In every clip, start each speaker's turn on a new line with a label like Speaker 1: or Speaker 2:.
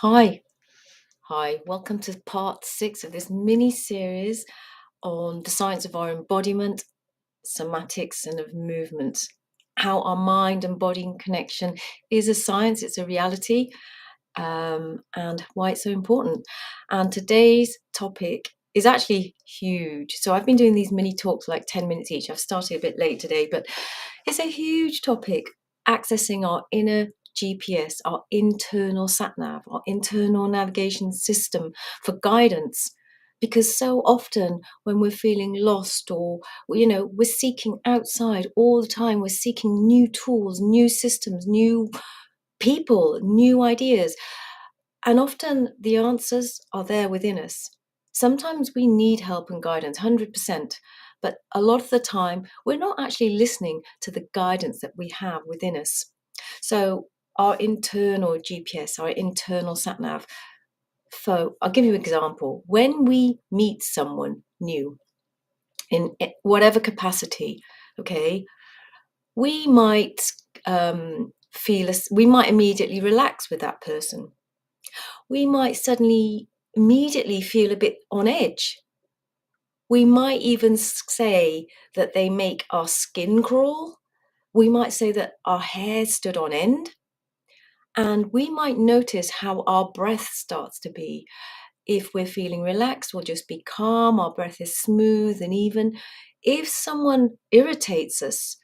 Speaker 1: Hi, welcome to part 6 of this mini series on the science of our embodiment, somatics, and of movement. How our mind and body in connection is a science, it's a reality, and why it's so important. And today's topic is actually huge. So I've been doing these mini talks like 10 minutes each. I've started a bit late today, but it's a huge topic, accessing our inner GPS, our internal sat nav, our internal navigation system for guidance. Because so often when we're feeling lost or, we're seeking outside all the time, we're seeking new tools, new systems, new people, new ideas. And often the answers are there within us. Sometimes we need help and guidance, 100%. But a lot of the time, we're not actually listening to the guidance that we have within us. So, our internal GPS, our internal sat nav. So, I'll give you an example. When we meet someone new in whatever capacity, okay, we might we might immediately relax with that person. We might suddenly immediately feel a bit on edge. We might even say that they make our skin crawl. We might say that our hair stood on end. And we might notice how our breath starts to be. If we're feeling relaxed, we'll just be calm. Our breath is smooth and even. If someone irritates us,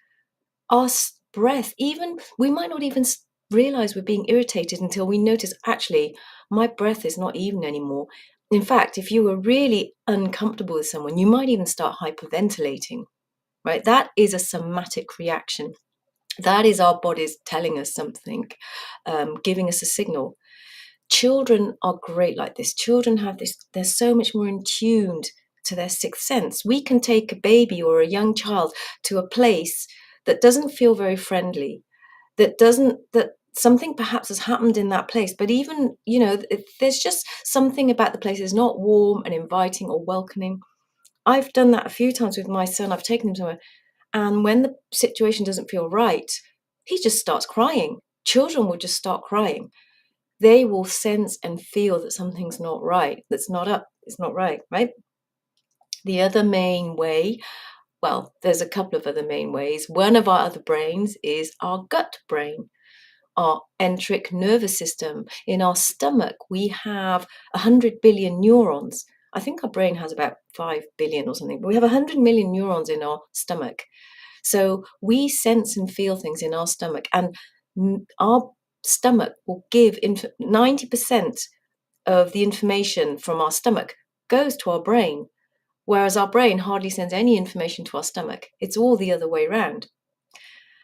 Speaker 1: our breath, even we might not even realize we're being irritated until we notice, actually, my breath is not even anymore. In fact, if you were really uncomfortable with someone, you might even start hyperventilating, right? That is a somatic reaction. That is our bodies telling us something, giving us a signal. Children are great like this. Children have this, they're so much more in tuned to their sixth sense. We can take a baby or a young child to a place that doesn't feel very friendly, that something perhaps has happened in that place, but even, there's just something about the place is not warm and inviting or welcoming. I've done that a few times with my son. I've taken him somewhere, and when the situation doesn't feel right, he just starts crying. Children will just start crying. They will sense and feel that something's not right, that's not up, it's not right, right? The other main way, well, there's a couple of other main ways. One of our other brains is our gut brain, our enteric nervous system. In our stomach, we have 100 billion neurons. I think our brain has about 5 billion or something, but we have 100 million neurons in our stomach. So we sense and feel things in our stomach, and our stomach will give 90% of the information from our stomach goes to our brain, whereas our brain hardly sends any information to our stomach. It's all the other way around.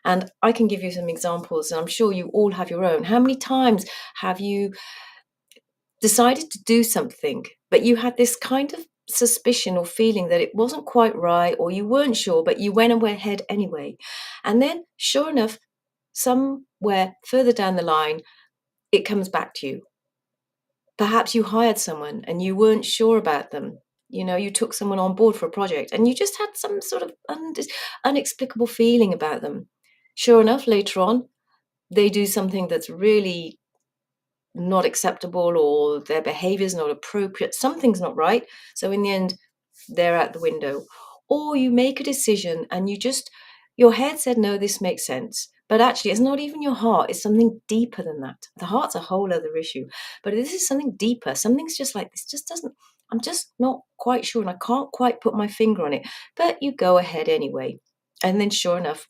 Speaker 1: And I can give you some examples, and I'm sure you all have your own. How many times have you decided to do something, but you had this kind of suspicion or feeling that it wasn't quite right, or you weren't sure, but you went ahead anyway? And then, sure enough, somewhere further down the line, it comes back to you. Perhaps you hired someone and you weren't sure about them. You took someone on board for a project and you just had some sort of unexplicable feeling about them. Sure enough, later on, they do something that's really not acceptable, or their behavior is not appropriate. Something's not right. So in the end, they're out the window. Or you make a decision and your head said, no, this makes sense. But actually, it's not even your heart. It's something deeper than that. The heart's a whole other issue. But this is something deeper. Something's just like this, just doesn't, I'm just not quite sure and I can't quite put my finger on it. But you go ahead anyway. And then sure enough,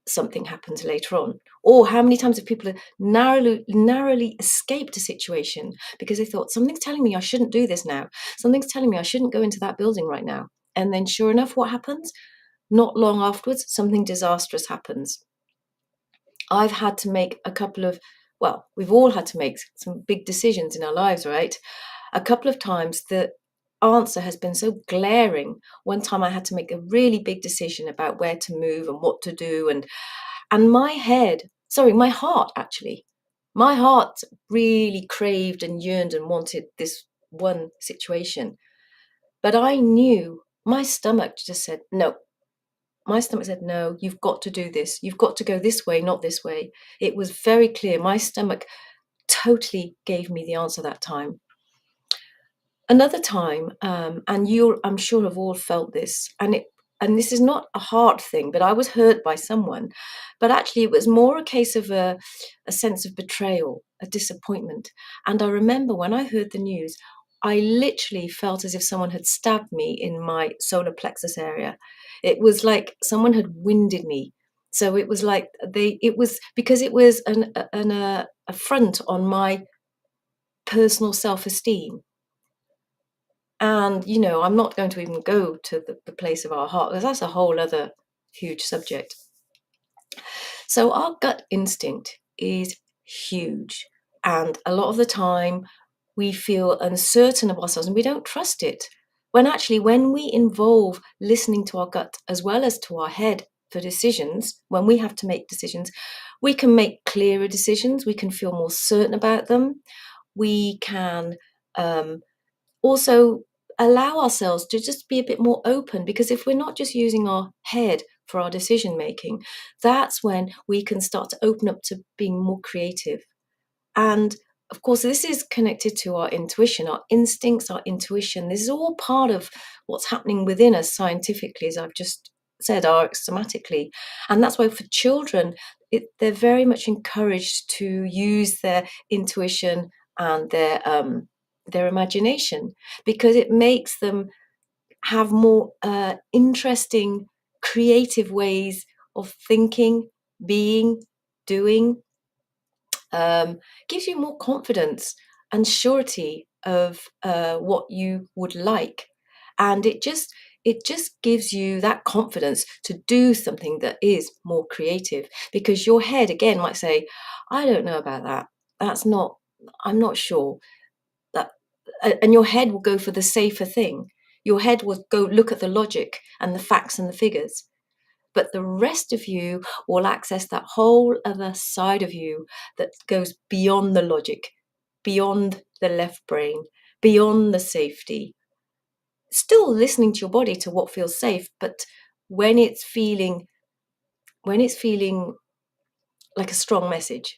Speaker 1: something happens later on. Or how many times have people narrowly escaped a situation because they thought, something's telling me I shouldn't do this now. Something's telling me I shouldn't go into that building right now. And then sure enough, what happens? Not long afterwards, something disastrous happens. I've had to make we've all had to make some big decisions in our lives, right? A couple of times the answer has been so glaring. One time I had to make a really big decision about where to move and what to do, and my heart actually, my heart really craved and yearned and wanted this one situation. But I knew my stomach just said no. My stomach said, no, you've got to do this. You've got to go this way, not this way. It was very clear. My stomach totally gave me the answer that time. Another time, and I'm sure have all felt this, and this is not a heart thing, but I was hurt by someone, but actually it was more a case of a sense of betrayal, a disappointment. And I remember when I heard the news, I literally felt as if someone had stabbed me in my solar plexus area. It was like someone had winded me. So it was like it was because it was an affront on my personal self-esteem. And, I'm not going to even go to the place of our heart because that's a whole other huge subject. So our gut instinct is huge. And a lot of the time we feel uncertain of ourselves and we don't trust it. When actually, when we involve listening to our gut as well as to our head for decisions, when we have to make decisions, we can make clearer decisions. We can feel more certain about them. We can also allow ourselves to just be a bit more open, because if we're not just using our head for our decision making, that's when we can start to open up to being more creative. And of course, this is connected to our intuition, our instincts, our intuition. This is all part of what's happening within us scientifically, as I've just said, our somatically. And that's why for children, they're very much encouraged to use their intuition and their imagination, because it makes them have more interesting, creative ways of thinking, being, doing. Gives you more confidence and surety of what you would like, and it just gives you that confidence to do something that is more creative, because your head again might say, I don't know about that, that's not, I'm not sure that, and your head will go for the safer thing. Your head will go look at the logic and the facts and the figures, but the rest of you will access that whole other side of you that goes beyond the logic, beyond the left brain, beyond the safety. Still listening to your body, to what feels safe, but when it's feeling like a strong message.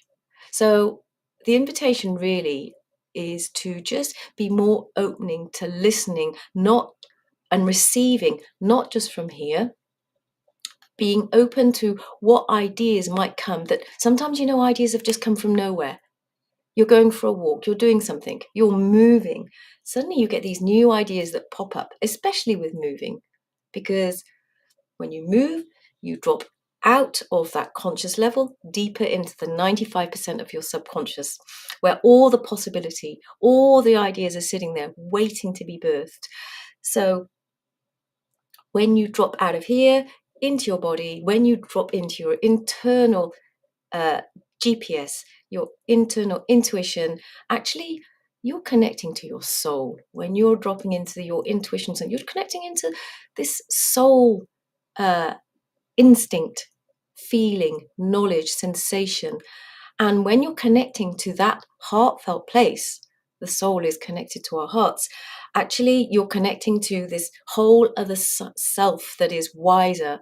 Speaker 1: So the invitation really is to just be more opening to listening, not and receiving, not just from here, being open to what ideas might come, that sometimes, ideas have just come from nowhere. You're going for a walk, you're doing something, you're moving. Suddenly you get these new ideas that pop up, especially with moving, because when you move, you drop out of that conscious level, deeper into the 95% of your subconscious, where all the possibility, all the ideas are sitting there waiting to be birthed. So when you drop out of here into your body, when you drop into your internal GPS, your internal intuition, actually you're connecting to your soul. When you're dropping into your intuition, so you're connecting into this soul instinct, feeling, knowledge, sensation. And when you're connecting to that heartfelt place, the soul is connected to our hearts. Actually, you're connecting to this whole other self that is wiser,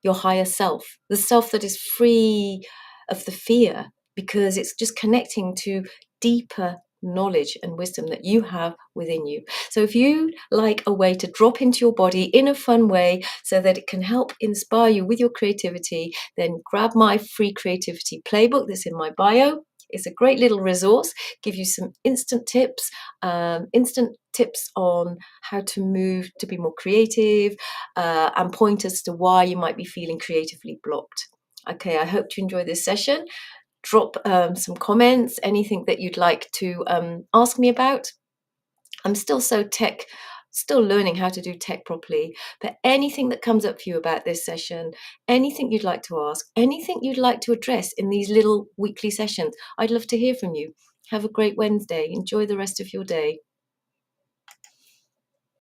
Speaker 1: your higher self, the self that is free of the fear, because it's just connecting to deeper knowledge and wisdom that you have within you. So if you like a way to drop into your body in a fun way so that it can help inspire you with your creativity, then grab my free creativity playbook that's in my bio. It's a great little resource, give you some instant tips on how to move to be more creative, and pointers to why you might be feeling creatively blocked. Okay, I hope you enjoy this session. Drop some comments, anything that you'd like to ask me about. I'm still still learning how to do tech properly, but anything that comes up for you about this session, anything you'd like to ask, anything you'd like to address in these little weekly sessions, I'd love to hear from you. Have a great Wednesday. Enjoy the rest of your day.